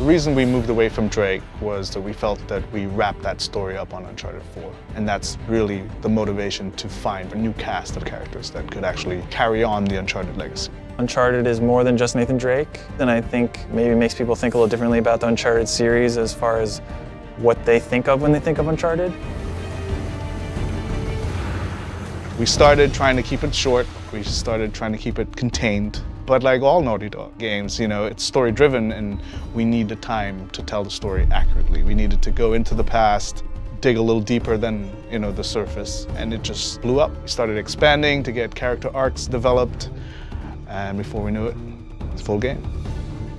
reason we moved away from Drake was that we felt that we wrapped that story up on Uncharted 4. And that's really the motivation to find a new cast of characters that could actually carry on the Uncharted legacy. Uncharted is more than just Nathan Drake, and I think maybe makes people think a little differently about the Uncharted series as far as what they think of when they think of Uncharted. We started trying to keep it short. We started trying to keep it contained. But like all Naughty Dog games, you know, it's story-driven and we need the time to tell the story accurately. We needed to go into the past, dig a little deeper than, you know, the surface, and it just blew up. We started expanding to get character arcs developed, and before we knew it, it's a full game.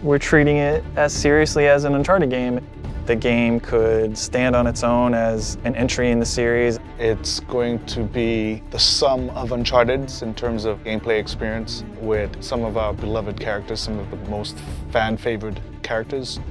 We're treating it as seriously as an Uncharted game. The game could stand on its own as an entry in the series. It's going to be the sum of Uncharted's in terms of gameplay experience with some of our beloved characters, some of the most fan-favored characters.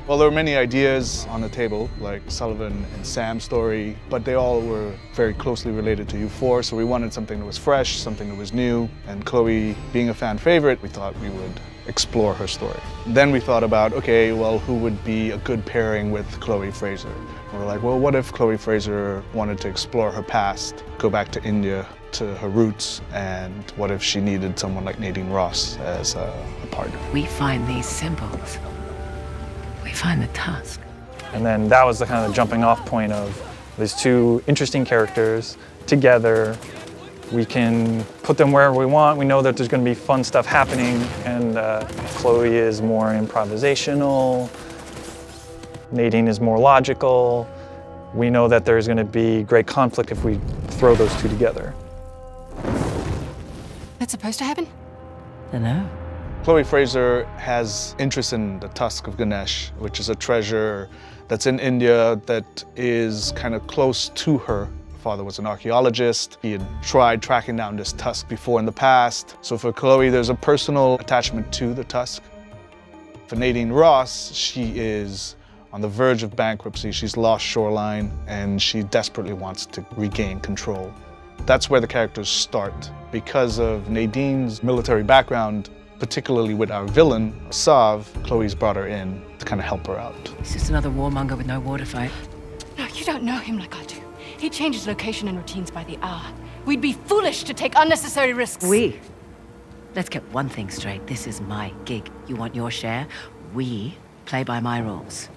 Well, there were many ideas on the table, like Sullivan and Sam's story, but they all were very closely related to U4, so we wanted something that was fresh, something that was new, and Chloe, being a fan favorite, we thought we would explore her story. Then we thought about, okay, well, who would be a good pairing with Chloe Fraser? We were like, well, what if Chloe Fraser wanted to explore her past, go back to India, to her roots, and what if she needed someone like Nadine Ross as a partner? We find these symbols. We find the tusk. And then that was the kind of jumping off point of these two interesting characters together. We can put them wherever we want. We know that there's going to be fun stuff happening, and Chloe is more improvisational. Nadine is more logical. We know that there's going to be great conflict if we throw those two together. That's supposed to happen? I know. Chloe Fraser has interest in the tusk of Ganesh, which is a treasure that's in India that is kind of close to her. Father was an archaeologist. He had tried tracking down this tusk before in the past. So for Chloe, there's a personal attachment to the tusk. For Nadine Ross, she is on the verge of bankruptcy. She's lost Shoreline, and she desperately wants to regain control. That's where the characters start. Because of Nadine's military background, particularly with our villain, Sav, Chloe's brought her in to kind of help her out. He's just another warmonger with no war to fight. No, you don't know him like I do. He changes location and routines by the hour. We'd be foolish to take unnecessary risks. Let's get one thing straight. This is my gig. You want your share? We play by my rules.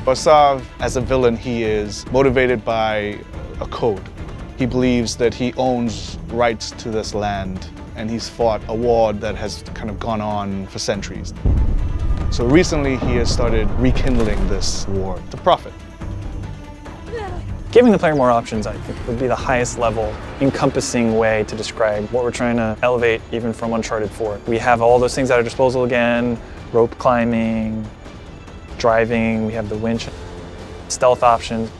For Sav, as a villain, he is motivated by a code. He believes that he owns rights to this land, and he's fought a war that has kind of gone on for centuries. So recently he has started rekindling this war to profit. Giving the player more options, I think, would be the highest level, encompassing way to describe what we're trying to elevate even from Uncharted 4. We have all those things at our disposal again, rope climbing, driving, we have the winch, stealth options.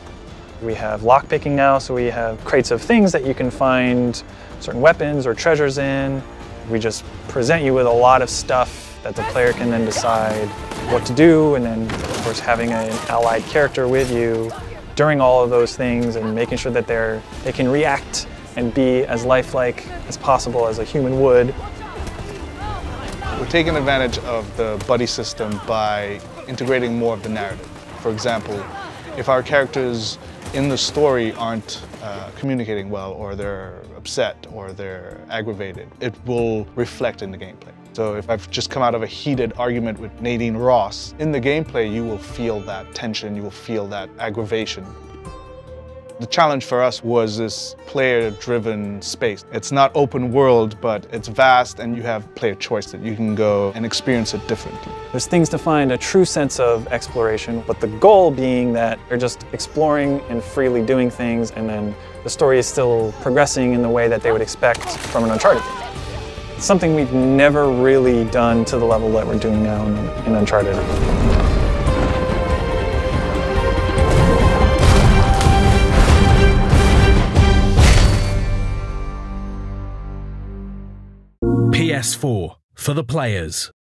We have lockpicking now, so we have crates of things that you can find certain weapons or treasures in. We just present you with a lot of stuff that the player can then decide what to do, and then, of course, having an allied character with you during all of those things and making sure that they can react and be as lifelike as possible as a human would. We're taking advantage of the buddy system by integrating more of the narrative. For example, if our characters in the story aren't communicating well, or they're upset, or they're aggravated, it will reflect in the gameplay. So if I've just come out of a heated argument with Nadine Ross, in the gameplay you will feel that tension, you will feel that aggravation. The challenge for us was this player-driven space. It's not open world, but it's vast, and you have player choice that you can go and experience it differently. There's things to find a true sense of exploration, but the goal being that you're just exploring and freely doing things, and then the story is still progressing in the way that they would expect from an Uncharted game. It's something we've never really done to the level that we're doing now in Uncharted. PS4 for the players.